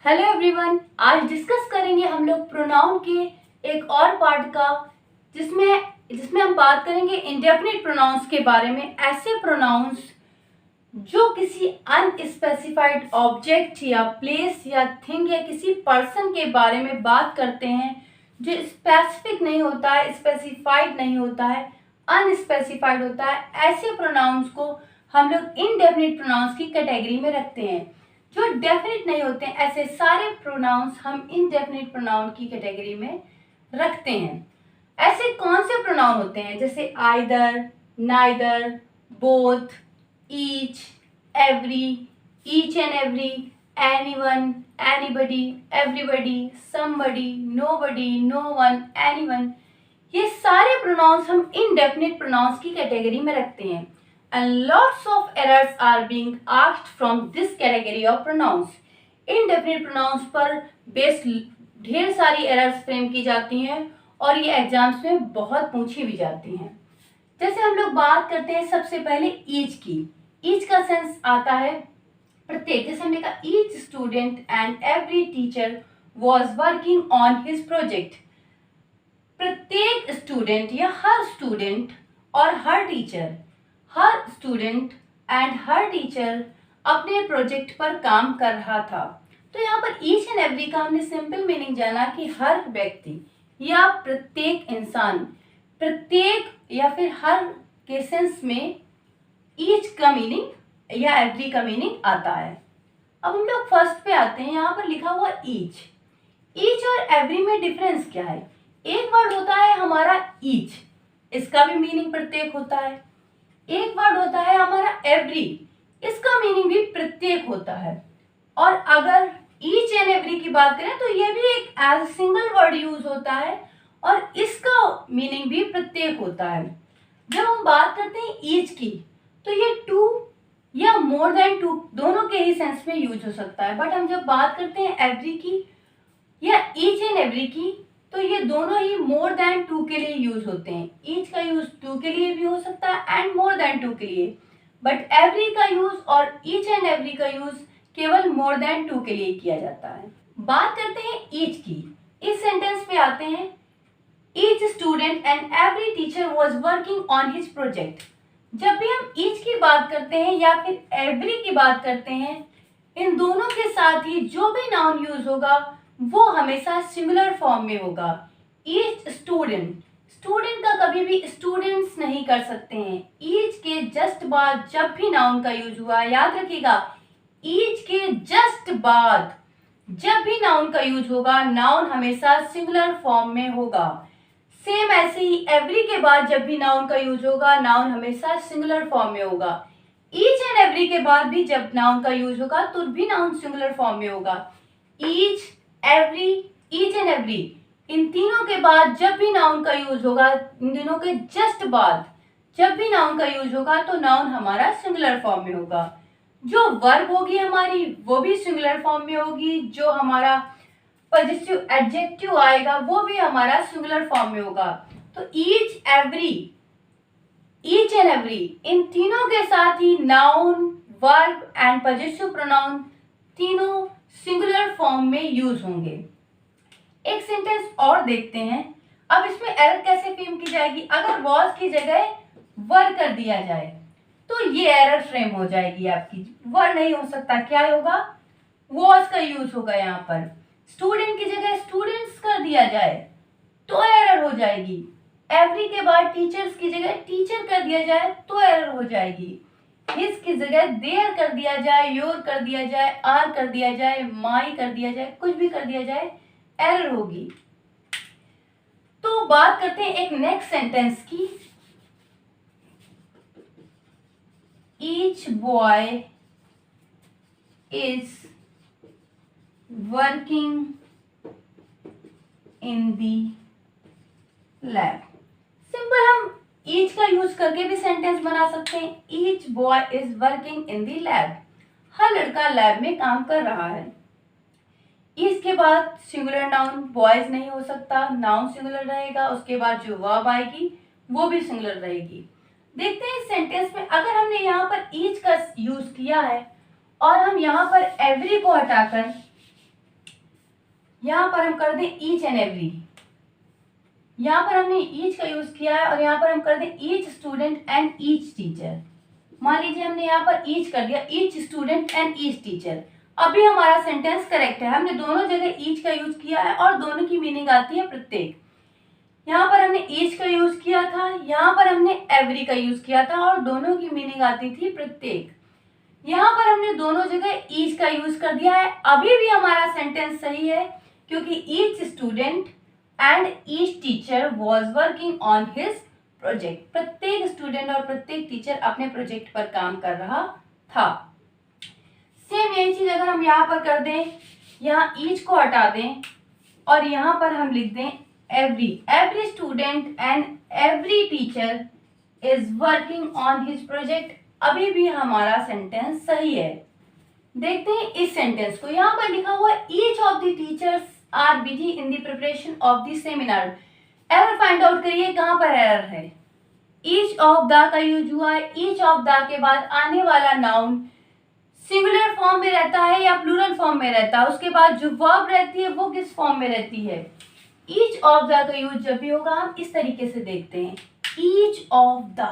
Hello everyone, आज discuss करेंगे हम लोग प्रोनाउन के एक और पार्ट का, जिसमें हम बात करेंगे इंडेफिनिट प्रोनाउंस के बारे में। ऐसे प्रोनाउंस जो किसी अनस्पेसिफाइड ऑब्जेक्ट या प्लेस या थिंग या किसी पर्सन के बारे में बात करते हैं, जो स्पेसिफिक नहीं होता है, स्पेसिफाइड नहीं होता है, अनस्पेसिफाइड होता है। ऐसे प्रोनाउंस को हम लोग इनडेफिनिट प्रोनाउंस की कैटेगरी में रखते हैं। जो डेफिनिट नहीं होते हैं, ऐसे सारे प्रोनाउंस हम इनडेफिनिट प्रोनाउन की कैटेगरी में रखते हैं। ऐसे कौन से प्रोनाउन होते हैं, जैसे either, neither, both, each, every, each and every, anyone, anybody, everybody, somebody, nobody, no one, anyone. ये सारे प्रोनाउंस हम इनडेफिनिट प्रोनाउंस की कैटेगरी में रखते हैं। And lots of errors are being asked from this category of pronouns. Indefinite pronouns पर based ढेर सारी एरर्स फ्रेम की जाती हैं और ये एग्जाम्स में बहुत पूछी भी जाती हैं। जैसे हम लोग बात करते हैं सबसे पहले ईच की। ईच का सेंस आता है प्रत्येक। जैसे हमने कहा each student and every teacher was working on his project. प्रत्येक स्टूडेंट या हर स्टूडेंट और हर टीचर, हर स्टूडेंट एंड हर टीचर अपने प्रोजेक्ट पर काम कर रहा था। तो यहाँ पर ईच एंड एवरी का हमने सिंपल मीनिंग जाना कि हर व्यक्ति या प्रत्येक इंसान, प्रत्येक या फिर हर के सेंस में ईच का मीनिंग या एवरी का मीनिंग आता है। अब हम लोग फर्स्ट पे आते हैं। यहाँ पर लिखा हुआ ईच। ईच और एवरी में डिफरेंस क्या है? एक वर्ड होता है हमारा ईच, इसका भी मीनिंग प्रत्येक होता है। एक वर्ड होता है हमारा एवरी, इसका मीनिंग भी प्रत्येक होता है। और अगर ईच एंड एवरी की बात करें तो ये भी एक एज सिंगल वर्ड यूज होता है और इसका मीनिंग भी प्रत्येक होता है। जब हम बात करते हैं ईच की तो ये टू या मोर देन टू दोनों के ही सेंस में यूज हो सकता है। बट हम जब बात करते हैं एवरी की या ईच एंड एवरी की तो ये दोनों ही मोर देन टू के लिए यूज होते हैं। ईच का यूज टू के लिए भी हो सकता है एंड मोर देन टू के लिए, बट एवरी का यूज और ईच एंड एवरी का यूज केवल मोर देन टू के लिए किया जाता है। बात करते हैं ईच की। इस सेंटेंस पे आते हैं each student and every teacher was working on his project. जब भी हम ईच की बात करते हैं या फिर एवरी की बात करते हैं, इन दोनों के साथ ही जो भी नाउन यूज होगा वो हमेशा सिंगुलर फॉर्म में होगा। ईच स्टूडेंट, स्टूडेंट का कभी भी स्टूडेंट्स नहीं कर सकते हैं। ईच के जस्ट बाद जब भी नाउन का यूज हुआ, याद रखिएगा, ईच के जस्ट बाद जब भी नाउन का यूज होगा, नाउन हमेशा सिंगुलर फॉर्म में होगा। सेम ऐसे ही एवरी के बाद जब भी नाउन का यूज होगा, नाउन हमेशा सिंगुलर फॉर्म में होगा। ईच एंड एवरी के बाद भी जब नाउन का यूज होगा तो भी नाउन सिंगुलर फॉर्म में होगा। Each, every, each and every, इन तीनों के बाद जब भी नाउन का यूज होगा, इन तीनों के जस्ट बाद जब भी नाउन का यूज होगा तो नाउन हमारा सिंगुलर फॉर्म में होगा। जो वर्ब होगी हमारी वो भी सिंगुलर फॉर्म में होगी। जो हमारा पॉजिटिव एडजेक्टिव आएगा वो भी हमारा सिंगुलर फॉर्म में होगा। तो each, every, each and every, इन तीनों के साथ ही noun, verb and positive pronoun तीनों सिंगुलर फॉर्म में यूज होंगे। एक सेंटेंस और देखते हैं। अब इसमें एरर कैसे फ्रेम की जाएगी? अगर वॉज की जगह वर कर दिया जाए तो ये एरर फ्रेम हो जाएगी आपकी। वर नहीं हो सकता, क्या होगा? वॉज का यूज होगा। यहाँ पर स्टूडेंट की जगह स्टूडेंट्स कर दिया जाए तो एरर हो जाएगी। एवरी के बाद टीचर्स की जगह टीचर कर दिया जाए तो एरर हो जाएगी। हिज की जगह देयर कर दिया जाए, योर कर दिया जाए, आर कर दिया जाए, माई कर दिया जाए, कुछ भी कर दिया जाए, एरर होगी। तो बात करते हैं एक नेक्स्ट सेंटेंस की। Each boy is working in the lab. Simple हम ईच का यूज करके भी सेंटेंस बना सकते हैं। Each boy is working in the lab. हर लड़का लैब में काम कर रहा है। इसके बाद सिंगुलर नाउन बॉयज नहीं हो सकता, नाउन सिंगुलर रहेगा। उसके बाद जो वर्ब आएगी वो भी सिंगुलर रहेगी। देखते हैं इस सेंटेंस में, अगर हमने यहाँ पर ईच का यूज किया है और हम यहाँ पर एवरी को हटाकर यहाँ पर हम कर दें ईच एंड एवरी, यहाँ पर हमने ईच का यूज किया है और यहाँ पर हम कर दें each student and each teacher. मान लीजिए हमने यहाँ पर ईच कर दिया, each student and each teacher, अभी हमारा सेंटेंस करेक्ट है। हमने दोनों जगह ईच का यूज किया है और दोनों की मीनिंग आती है प्रत्येक। यहाँ पर हमने ईच का यूज किया था, यहाँ पर हमने एवरी का यूज किया था और दोनों की मीनिंग आती थी प्रत्येक। यहाँ पर हमने दोनों जगह ईच का यूज कर दिया है, अभी भी हमारा सेंटेंस सही है क्योंकि each student and each teacher was working on his project. प्रत्येक स्टूडेंट और प्रत्येक टीचर अपने प्रोजेक्ट पर काम कर रहा था। सेम यही चीज अगर हम यहाँ पर कर दें, यहाँ ईच को हटा दें और यहाँ पर हम लिख दें every student and every teacher is working on his project, अभी भी हमारा सेंटेंस सही है। देखते हैं इस सेंटेंस को, यहाँ पर लिखा हुआ each of the teachers are busy in the preparation of the seminar. Error find out करिए कहाँ पर एरर है। ईच ऑफ द का यूज हुआ है, ईच ऑफ द के बाद आने वाला नाउन सिंगुलर फॉर्म में रहता है या प्लूरल फॉर्म में रहता है, उसके बाद जो वर्ब रहती है वो किस फॉर्म में रहती है। ईच ऑफ द का यूज जब भी होगा हम इस तरीके से देखते हैं, ईच ऑफ द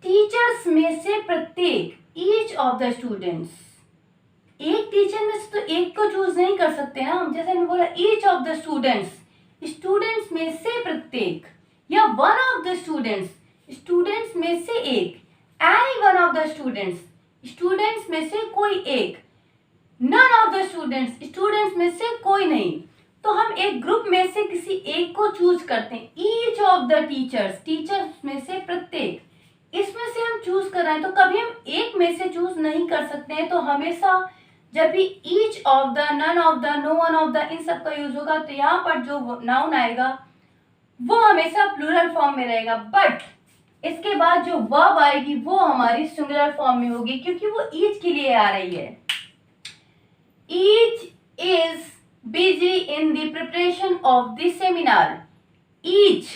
टीचर्स में से प्रत्येक, ईच ऑफ द स्टूडेंट्स, एक टीचर में से तो एक को चूज नहीं कर सकते ना हम, जैसे मैंने बोला each of the students, students में से प्रत्येक, या one of the students, students में से एक, any one of the students, students में से कोई एक, none of the students, students में से कोई नहीं। तो हम एक ग्रुप में से किसी एक को चूज करते हैं। Each of the teachers, teachers में से प्रत्येक, इसमें से हम चूज कर रहे हैं, तो कभी हम एक में से चूज नहीं कर सकते हैं। तो हमेशा जब भी each of the, none of the, no one of the, इन सब का यूज होगा तो यहाँ पर जो नाउन आएगा वो हमेशा प्लूरल फॉर्म में रहेगा, बट इसके बाद जो वर्ब आएगी वो हमारी सिंगुलर फॉर्म में होगी क्योंकि वो ईच के लिए आ रही है। Each is busy in the preparation of the seminar. Each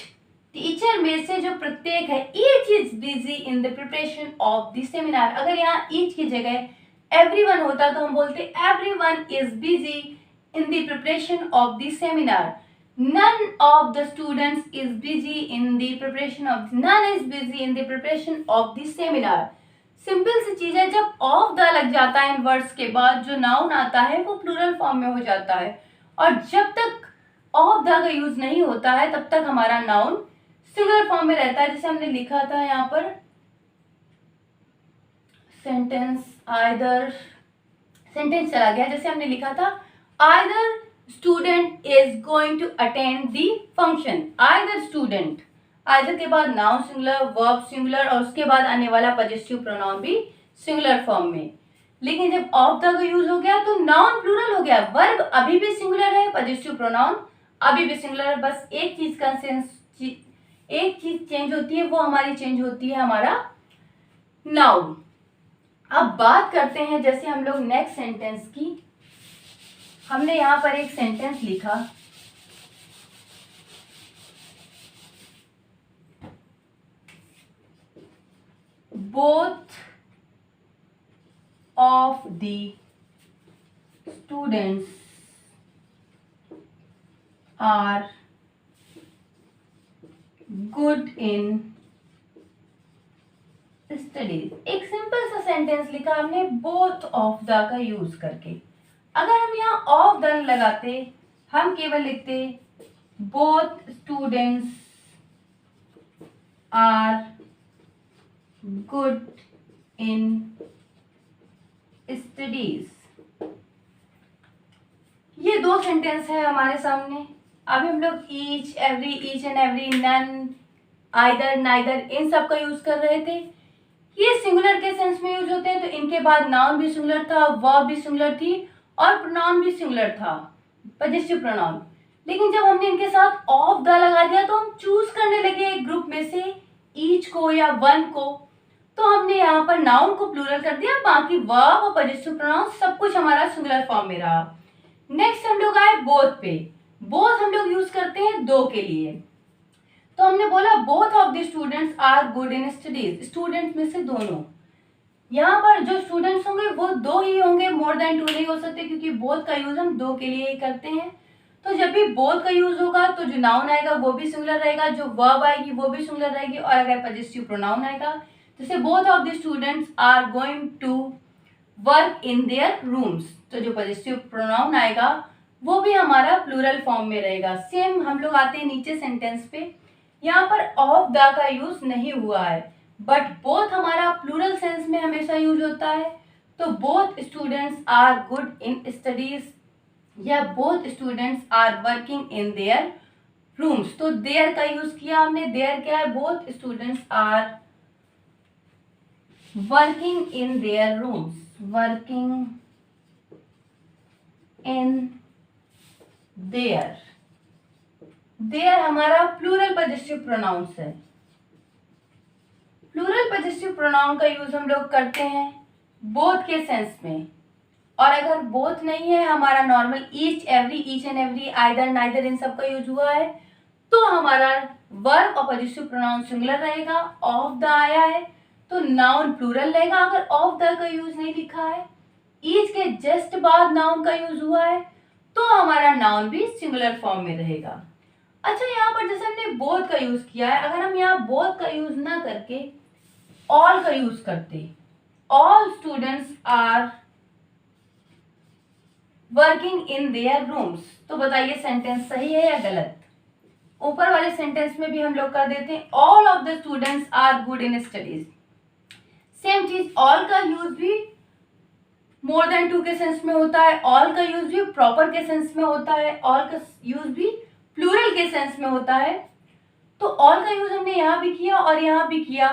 teacher में से जो प्रत्येक है, each is busy in the preparation of the seminar. अगर यहाँ ईच की जगह एवरीवन होता तो हम बोलते everyone is busy in the preparation of the seminar. None of the students is busy in the preparation of, none is busy in the preparation of the seminar। Simple सी चीज है, जब ऑफ द लग जाता है इन words के बाद जो नाउन आता है वो प्लूरल फॉर्म में हो जाता है, और जब तक ऑफ द का यूज नहीं होता है तब तक हमारा नाउन सिंगुलर फॉर्म में रहता है। जैसे हमने लिखा था यहाँ पर सेंटेंस चला गया, जैसे हमने लिखा था either student is going to attend the function. Either student, either के बाद नाउन सिंगुलर, वर्ब सिंगुलर और उसके बाद आने वाला पजेसिव प्रोनाउन भी सिंगुलर फॉर्म में। लेकिन जब ऑफ द का यूज हो गया तो नाउन प्लूरल हो गया, वर्ब अभी भी सिंगुलर है, पजेसिव प्रोनाउन अभी भी सिंगुलर है। बस एक चीज चेंज होती है, वो हमारी चेंज होती है हमारा नाउन। अब बात करते हैं जैसे हम लोग नेक्स्ट सेंटेंस की। हमने यहाँ पर एक सेंटेंस लिखा, both of the students are good in studies. एक सिंपल सा सेंटेंस लिखा हमने बोथ ऑफ द का यूज करके। अगर हम यहाँ ऑफ द लगाते, हम केवल लिखते both students are good in studies. ये दो सेंटेंस है हमारे सामने। अभी हम लोग each, every, each and every, none, either, neither, इन सब का यूज कर रहे थे। ये सिंगुलर के सेंस में यूज होते हैं, तो इनके बाद नाउन भी सिंगुलर था, वर्ब भी सिंगुलर थी और प्रोनाउन भी सिंगुलर था, पजेसिव प्रोनाउन। लेकिन जब हमने इनके साथ ऑफ द लगा दिया तो हम चूज करने लगे एक ग्रुप में से ईच को या वन को, तो हमने यहाँ पर नाउन को प्लूरल कर दिया, बाकी वर्ब और पजेसिव प्रोनाउन सब कुछ हमारा सिंगुलर फॉर्म में रहा। नेक्स्ट हम लोग आए बोथ पे। बोथ हम लोग यूज करते हैं दो के लिए। तो हमने बोला both of the students are good in studies, students में से दोनों। यहाँ पर जो स्टूडेंट्स होंगे वो दो ही होंगे, मोर देन टू नहीं हो सकते, क्योंकि बोथ का यूज हम दो के लिए ही करते हैं। तो जब भी बोथ का यूज होगा तो जो नाउन आएगा वो भी सिंगुलर रहेगा, जो वर्ब आएगी वो भी सिंगुलर रहेगी। और अगर पजेसिव प्रोनाउन आएगा, जैसे both of the students are going to work in their rooms, तो जो पजेसिव प्रोनाउन आएगा वो भी हमारा प्लूरल फॉर्म में रहेगा। सेम हम लोग आते हैं नीचे सेंटेंस पे, यहाँ पर ऑफ द का यूज नहीं हुआ है, बट बोथ हमारा प्लूरल सेंस में हमेशा यूज होता है। तो both students are good in studies या both students are working in their rooms, तो देयर का यूज किया हमने। देयर क्या है, both students are working in their rooms, working in their. Their हमारा प्लूरल पजेसिव प्रोनाउंस है। प्लूरल पजेसिव प्रोनाउन का यूज हम लोग करते हैं बोथ के सेंस में। और अगर बोथ नहीं है, हमारा normal each and every, either neither, इन सब का यूज हुआ है, तो हमारा वर्ब और पजेसिव प्रोनाउन सिंगुलर रहेगा। ऑफ द आया है तो नाउन प्लूरल रहेगा। अगर ऑफ द का यूज नहीं लिखा है, ईच के जस्ट बाद नाउन का यूज हुआ है, तो हमारा नाउन भी सिंगुलर फॉर्म में रहेगा। अच्छा, यहाँ पर जैसे हमने बोथ का यूज किया है, अगर हम यहाँ बोथ का यूज ना करके ऑल का यूज करते, all students are working in their rooms, तो बताइए सेंटेंस सही है या गलत। ऊपर वाले सेंटेंस में भी हम लोग कर देते हैं all of the students are good in studies. Same चीज, ऑल का यूज भी मोर देन टू के सेंस में होता है, ऑल का यूज भी प्रॉपर के सेंस में होता है, ऑल का यूज भी प्लूरल के सेंस में होता है। तो ऑल का यूज हमने यहाँ भी किया और यहाँ भी किया।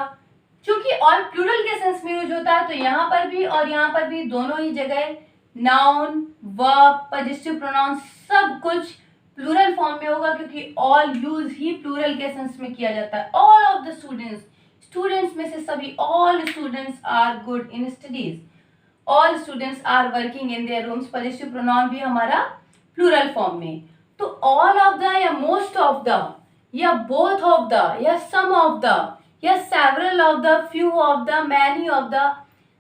चूंकि ऑल प्लूरल के सेंस में यूज होता है, तो यहाँ पर भी और यहाँ पर भी दोनों ही जगह नाउन, वर्ब, पजेसिव प्रोनाउन सब कुछ प्लूरल फॉर्म में होगा, क्योंकि ऑल यूज ही प्लूरल के सेंस में किया जाता है। All of the students, students में से सभी, all students are good in studies, all students are working in their rooms, possessive pronoun भी हमारा प्लूरल फॉर्म में। तो ऑल ऑफ द या मोस्ट ऑफ द या बोथ ऑफ द या सम ऑफ द या several of the, few of the, many of the,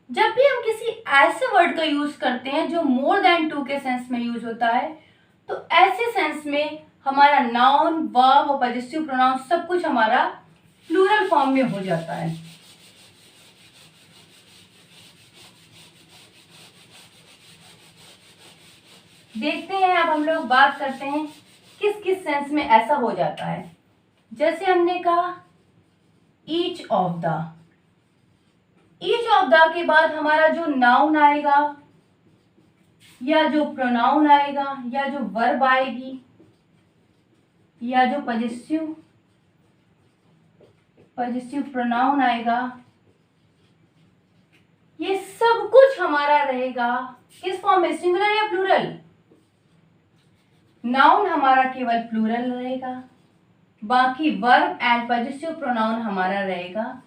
जब भी हम किसी ऐसे वर्ड का यूज करते हैं जो मोर देन टू के सेंस में यूज होता है, तो ऐसे सेंस में हमारा नाउन, वर्ब और पजेसिव प्रोनाउन सब कुछ हमारा प्लूरल फॉर्म में हो जाता है। देखते हैं, अब हम लोग बात करते हैं किस किस सेंस में ऐसा हो जाता है। जैसे हमने कहा each of the, each of the के बाद हमारा जो नाउन आएगा या जो प्रोनाउन आएगा या जो वर्ब आएगी या जो पजेसिव प्रोनाउन आएगा, ये सब कुछ हमारा रहेगा किस फॉर्म में, सिंगुलर या प्लूरल। नाउन हमारा केवल प्लूरल रहेगा, बाकी वर्ब एंड पजेसिव प्रोनाउन हमारा रहेगा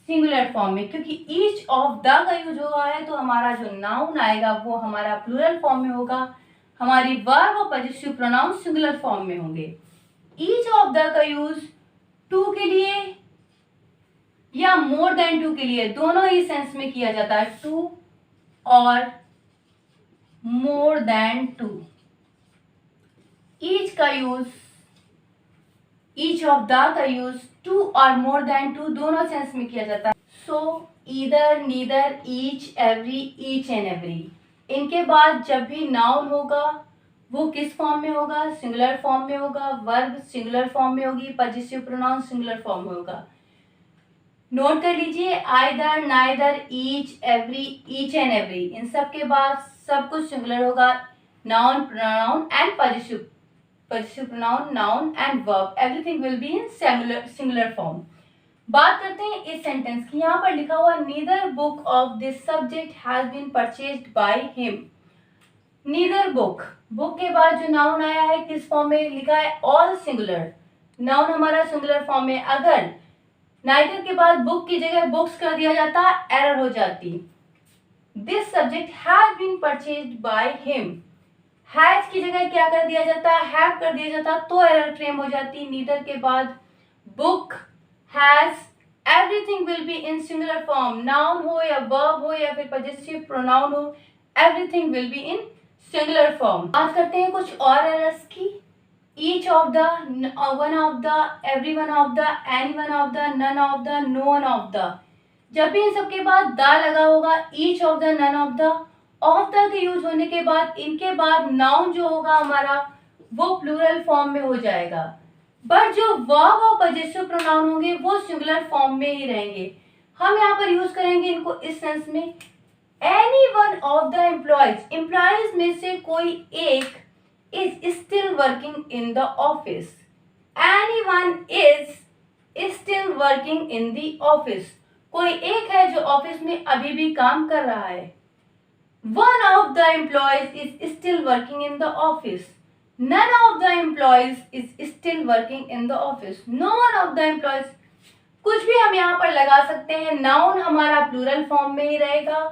सिंगुलर फॉर्म में। क्योंकि ईच ऑफ द का यूज हुआ है तो हमारा जो नाउन आएगा वो हमारा प्लूरल फॉर्म में होगा, हमारी वर्ब और पजेसिव प्रोनाउन सिंगुलर फॉर्म में होंगे। ईच ऑफ द का यूज टू के लिए या मोर देन टू के लिए, दोनों ही सेंस में किया जाता है, टू और मोर देन टू। ईच का यूज, ईच ऑफ द का यूज टू और मोर देन टू दोनों सेंस में किया जाता है। सो either, neither, each, every, each and every, इनके बाद जब भी नाउन होगा वो किस फॉर्म में होगा, सिंगुलर फॉर्म में होगा, वर्ब सिंगुलर फॉर्म में होगी, पजेसिव प्रोनाउन सिंगुलर फॉर्म में होगा। नोट कर लीजिए, either, neither, each, every, each and every, इन सब के बाद सब कुछ सिंगुलर होगा। Noun, pronoun and possessive pronoun, noun and verb, everything will be in singular form. बात करते हैं इस सेंटेंस की। यहाँ पर लिखा हुआ neither book of this subject has been purchased by him. Neither book, book के बाद जो नाउन आया है किस फॉर्म में लिखा है, ऑल सिंगुलर, नाउन हमारा सिंगुलर फॉर्म में। अगर नाइदर के बाद बुक की जगह बुक्स कर दिया जाता, एरर हो जाती। This subject has been purchased by him, has की जगह क्या कर दिया जाता, हैव कर दिया जाता, तो एरर फ्रेम हो जाती। नीदर के बाद book, has, everything will be in singular form. Noun हो या वर्ब हो या फिर पजेसिव प्रोनाउन हो, everything will be in singular form. बात करते हैं कुछ और एरर्स की। Each of the, one of the, every one of the, any one of the, none of the, no one of the. जब भी इन सबके बाद द लगा होगा, each of the, none of the, of the के use होने के बाद इनके बाद नाउन जो होगा हमारा वो प्लूरल फॉर्म में हो जाएगा। बट जो वर्ब और पजेसिव प्रोनाउन होंगे वो सिंगुलर फॉर्म में ही रहेंगे। हम यहाँ पर यूज करेंगे इनको इस सेंस में, any one of the employees, employees में से कोई एक is still working in the office. Anyone is still working in the office. कोई एक है जो ऑफिस में अभी भी काम कर रहा है। One of the employees is still working in the office. None of the employees is still working in the office. No one of the employees, कुछ भी हम यहाँ पर लगा सकते हैं। नाउन हमारा प्लूरल फॉर्म में ही रहेगा,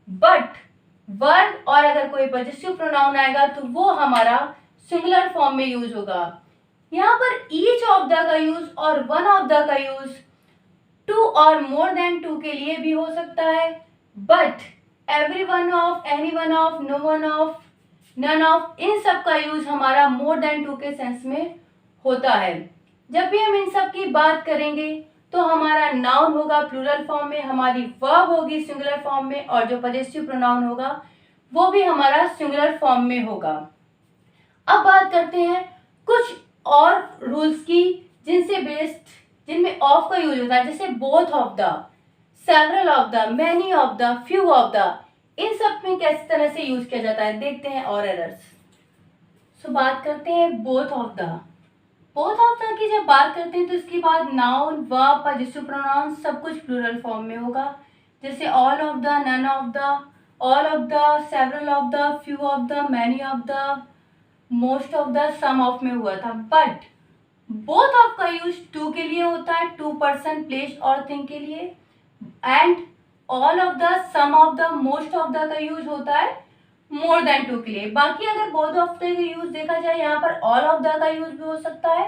बट वर्ब और अगर कोई पजेसिव प्रोनाउन आएगा तो वो हमारा सिंगुलर फॉर्म में यूज होगा। यहाँ पर ईच ऑफ द का यूज और वन ऑफ द का यूज टू और मोर देन टू के लिए भी हो सकता है, but every one of, any one of, no one of, none of, इन सब का यूज हमारा मोर देन टू के सेंस में होता है। जब भी हम इन सब की बात करेंगे तो हमारा नाउन होगा प्लूरल फॉर्म में, हमारी वर्ब होगी सिंगुलर फॉर्म में, और जो पजेसिव प्रोनाउन होगा वो भी हमारा सिंगुलर फॉर्म में होगा। अब बात करते हैं कुछ और रूल्स की जिनमें ऑफ का यूज होता है, जैसे both of the, several of the, many of the, few of the, इन सब में किस तरह से यूज किया जाता है देखते हैं और एरर्स। सो बात करते हैं both of the. Both of the key जब बात करते हैं तो इसके बाद नाउन, वर्ब, पजेसिव प्रोनाउन सब कुछ प्लूरल फॉर्म में होगा, जैसे all of the, none of the, all of the, several of the, few of the, many of the, most of the, some of में हुआ था। बट बोथ ऑफ का use two के लिए होता है, टू पर्सन, प्लेस और thing के लिए, and all of the, some of the, most of the का यूज होता है मोर देन टू के लिए। बाकी अगर बोथ ऑफ द का यूज देखा जाए, यहाँ पर ऑल ऑफ द का यूज भी हो सकता है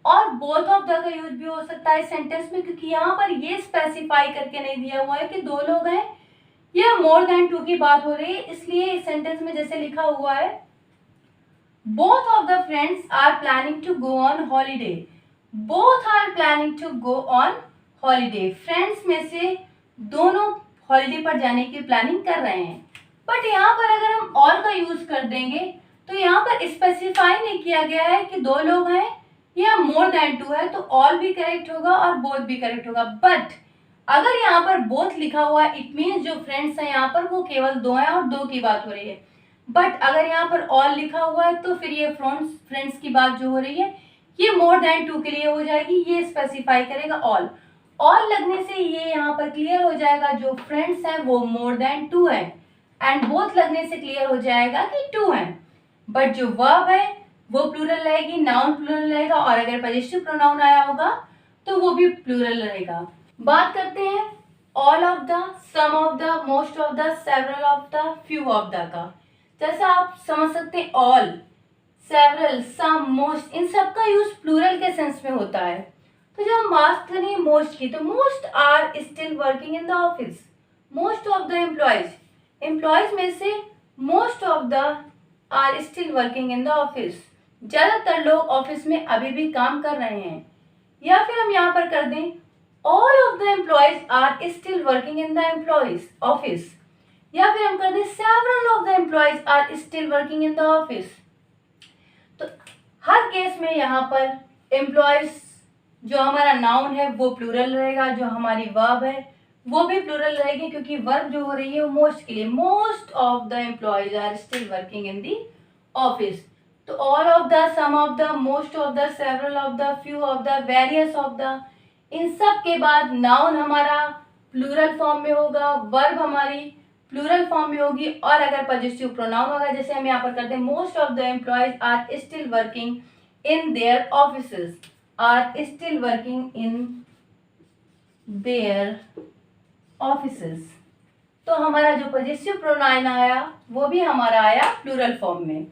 और बोथ ऑफ द का यूज भी हो सकता है सेंटेंस में, क्योंकि यहाँ पर ये स्पेसिफाई करके नहीं दिया हुआ है कि दो लोग हैं या मोर देन टू की बात हो रही है। इसलिए इस सेंटेंस में जैसे लिखा हुआ है, both of the friends are planning to go on holiday, both are planning to go on holiday, friends में से दोनों हॉलीडे पर जाने की प्लानिंग कर रहे हैं। बट यहाँ पर अगर हम ऑल का यूज कर देंगे तो यहाँ पर स्पेसिफाई नहीं किया गया है कि दो लोग हैं या मोर देन टू है, तो ऑल भी करेक्ट होगा और बोथ भी करेक्ट होगा। बट अगर यहाँ पर बोथ लिखा हुआ है, इट मीन्स जो फ्रेंड्स हैं यहाँ पर वो केवल दो हैं और दो की बात हो रही है। बट अगर यहाँ पर ऑल लिखा हुआ है तो फिर ये फ्रेंड्स की बात जो हो रही है ये मोर देन टू के लिए हो जाएगी, ये स्पेसिफाई करेगा ऑल। ऑल लगने से ये यहाँ पर क्लियर हो जाएगा जो फ्रेंड्स हैं वो मोर देन टू है, एंड बोथ लगने से क्लियर हो जाएगा कि टू है। बट जो वर्ब है वो प्लूरल रहेगी, नाउन प्लूरल रहेगा, और अगर पजेसिव प्रोनाउन आया होगा तो वो भी प्लूरल रहेगा। बात करते हैं all of the, some of the, most of the, several of the, few of the का। जैसा आप समझ सकते हैं ऑल, सेवरल, सम, मोस्ट, इन सब का यूज प्लूरल के सेंस में होता है। तो जब हम बात करें मोस्ट की, तो most are still working in the office, most of the employees, employees में से most of the are still working in the office, ज्यादातर लोग ऑफिस में अभी भी काम कर रहे हैं। या फिर हम यहाँ पर कर दें all of the employees are still working in the employees office, या फिर हम कर दें several of the employees are still working in the office. तो हर केस में यहाँ पर एम्प्लॉयज जो हमारा नाउन है वो प्लूरल रहेगा, जो हमारी वर्ब है वो भी प्लूरल रहेगी, क्योंकि वर्ब जो हो रही है वो मोस्ट के लिए, most of the employees are still working in the office. तो all of the, some of the, most of the, several of the, few of the, various of the, इन सब के बाद नाउन हमारा प्लूरल फॉर्म में होगा, verb हमारी plural form में होगी, और अगर पजेसिव प्रोनाउन होगा, जैसे हम यहाँ पर करते हैं most of the employees are still working in their offices, are still working in their offices. तो हमारा जो पजेसिव प्रोनाउन आया वो भी हमारा आया प्लूरल फॉर्म में।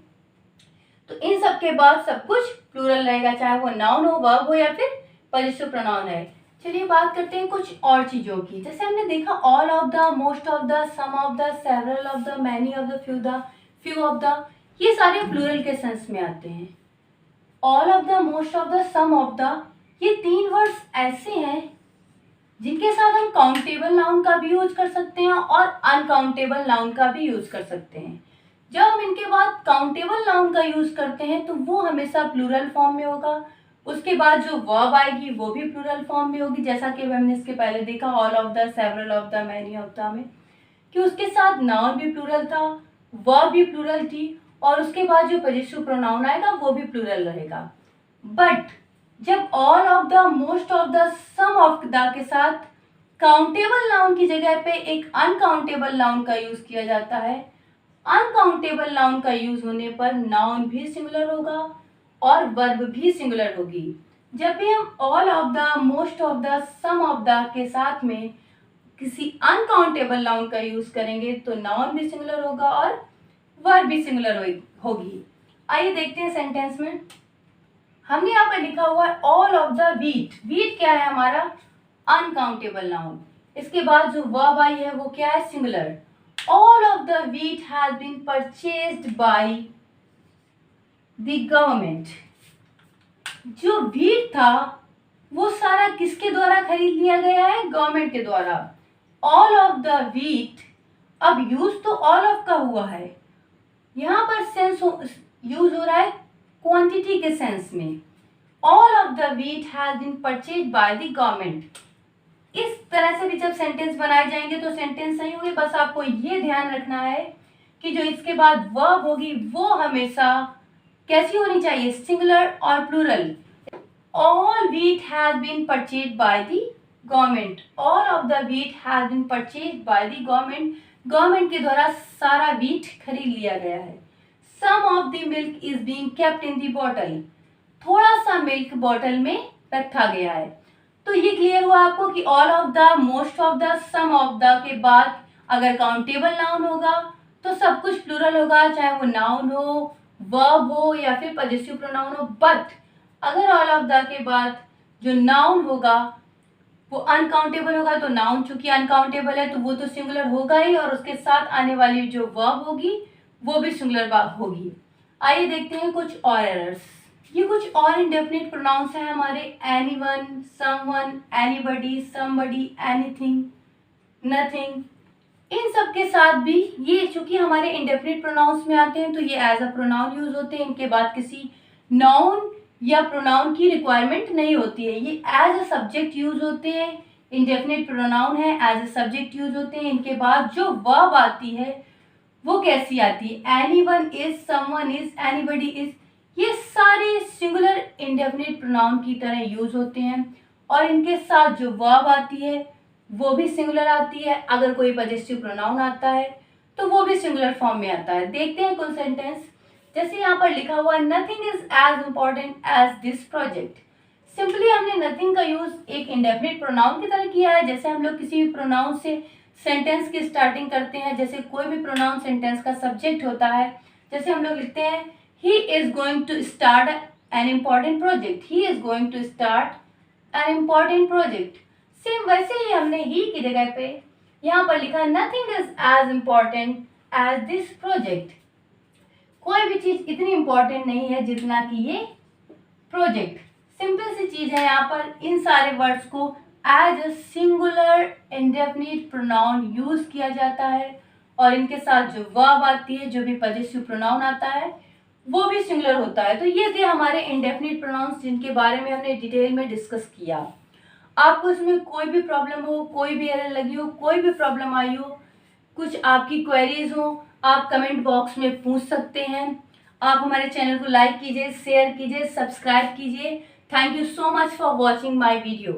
तो इन सब के बाद सब कुछ प्लूरल रहेगा, चाहे वो नाउन हो, वर्ब हो या फिर पजेसिव प्रोनाउन है। चलिए बात करते हैं कुछ और चीज़ों की। जैसे हमने देखा all of the, most of the, some of the, several of the, many of the, few of the, ये सारे प्लूरल के सेंस में आते हैं। All of the, most of the, some of the, ये तीन वर्ड्स ऐसे हैं जिनके साथ हम काउंटेबल नाउन का भी यूज कर सकते हैं और अनकाउंटेबल नाउन का भी यूज कर सकते हैं। जब हम इनके बाद काउंटेबल नाउन का यूज करते हैं तो वो हमेशा प्लूरल फॉर्म में होगा। उसके बाद जो वर्ब आएगी वो भी प्लूरल फॉर्म में होगी, जैसा कि हमने इसके पहले देखा all of the, several of the, many of the में, कि उसके साथ नाउन भी प्लूरल था, वर्ब भी प्लूरल थी, और उसके बाद जो पजेसिव प्रोनाउन आएगा वो भी प्लूरल रहेगा। बट जब all of the, most of the, some of the के साथ काउंटेबल नाउन की जगह पे एक अनकाउंटेबल नाउन का यूज किया जाता है, अनकाउंटेबल नाउन का यूज होने पर नाउन भी सिंगुलर होगा और वर्ब भी सिंगुलर होगी। जब भी हम all of the, most of the, some of the के साथ में किसी अनकाउंटेबल नाउन का यूज करेंगे तो नाउन भी सिंगुलर होगा और वर्ब भी सिंगुलर होगी। आइए देखते हैं सेंटेंस में। हमने यहाँ पर लिखा हुआ है all of the wheat. Wheat क्या है हमारा? Uncountable noun. इसके बाद जो वर्ब आई है वो क्या है? Singular. All of the wheat has been purchased by the government. जो व्हीट था वो सारा किसके द्वारा खरीद लिया गया है? गवर्नमेंट के द्वारा। ऑल ऑफ द व्हीट, अब यूज तो ऑल ऑफ का हुआ है, यहाँ पर सेंस यूज हो रहा है क्वांटिटी के सेंस में। All of the wheat has been purchased by the government. इस तरह से भी जब सेंटेंस बनाए जाएंगे तो सेंटेंस सही होंगे। बस आपको ये ध्यान रखना है कि जो इसके बाद वर्ब होगी वो हमेशा कैसी होनी चाहिए? सिंगुलर और plural. All wheat has been purchased by the government. All of the wheat has been purchased by the government. Government के द्वारा सारा व्हीट खरीद लिया गया है। Some of the milk is being kept in the bottle. थोड़ा सा milk bottle में रखा गया है। तो ये क्लियर हुआ आपको कि all of the, most of the, some of the के बाद अगर काउंटेबल नाउन होगा तो सब कुछ प्लूरल होगा, चाहे वो नाउन हो, वर्ब हो या फिर पजेसिव प्रोनाउन हो। बट अगर ऑल ऑफ द के बाद जो नाउन होगा वो अनकाउंटेबल होगा तो नाउन चूंकि अनकाउंटेबल है तो वो तो सिंगुलर होगा ही, और उसके साथ आने वाली जो वर्ब होगी वो भी सिंगुलर होगी। आइए देखते हैं कुछ और एरर्स। ये कुछ और इंडेफिनिट प्रोनाउंस हैं हमारे। Anyone, someone, anybody, somebody, anything, nothing. इन सब के साथ भी ये चूंकि हमारे इंडेफिनिट प्रोनाउंस में आते हैं तो ये एज अ प्रोनाउन यूज होते हैं। इनके बाद किसी नाउन या प्रोनाउन की रिक्वायरमेंट नहीं होती है। ये एज अ सब्जेक्ट यूज होते हैं। इंडेफिनिट प्रोनाउन है, एज अ सब्जेक्ट यूज होते हैं। इनके बाद जो वर्ब आती है वो कैसी आती है? Anyone is, someone is, anybody is. ये सारे सिंगुलर इंडेफिनिट प्रोनाउन की तरह यूज होते हैं और इनके साथ जो वर्ब आती है वो भी सिंगुलर आती है। अगर कोई पजेसिव प्रोनाउन आता है तो वो भी सिंगुलर फॉर्म में आता है। देखते हैं कुछ सेंटेंस। जैसे यहाँ पर लिखा हुआ है nothing is as important as this project. Simply हमने नथिंग का यूज एक इंडेफिनिट प्रोनाउन की तरह किया है। जैसे हम लोग किसी भी प्रोनाउन से सेंटेंस की स्टार्टिंग करते हैं, जैसे कोई भी प्रोनाउन सेंटेंस का सब्जेक्ट होता है, जैसे हम लोग लिखते हैं he is going to start an important project. He is going to start an important project. Same वैसे ही हमने ही की जगह पे यहाँ पर लिखा nothing is as important as this project. कोई भी चीज इतनी इंपॉर्टेंट नहीं है जितना कि ये प्रोजेक्ट। सिंपल सी चीज है। यहाँ पर इन सारे वर्ड्स को as a singular indefinite pronoun use किया जाता है और इनके साथ जो वर्ब आती है, जो भी पजेसिव प्रोनाउन आता है वो भी सिंगुलर होता है। तो ये थे हमारे इंडेफिनिट प्रोनाउंस जिनके बारे में हमने डिटेल में डिस्कस किया। आपको इसमें कोई भी प्रॉब्लम हो, कोई भी एरर लगी हो, कोई भी प्रॉब्लम आई हो, कुछ आपकी क्वेरीज हो, आप कमेंट बॉक्स में पूछ सकते हैं। आप हमारे चैनल को लाइक कीजिए, शेयर कीजिए, सब्सक्राइब कीजिए। Thank you so much for watching my video.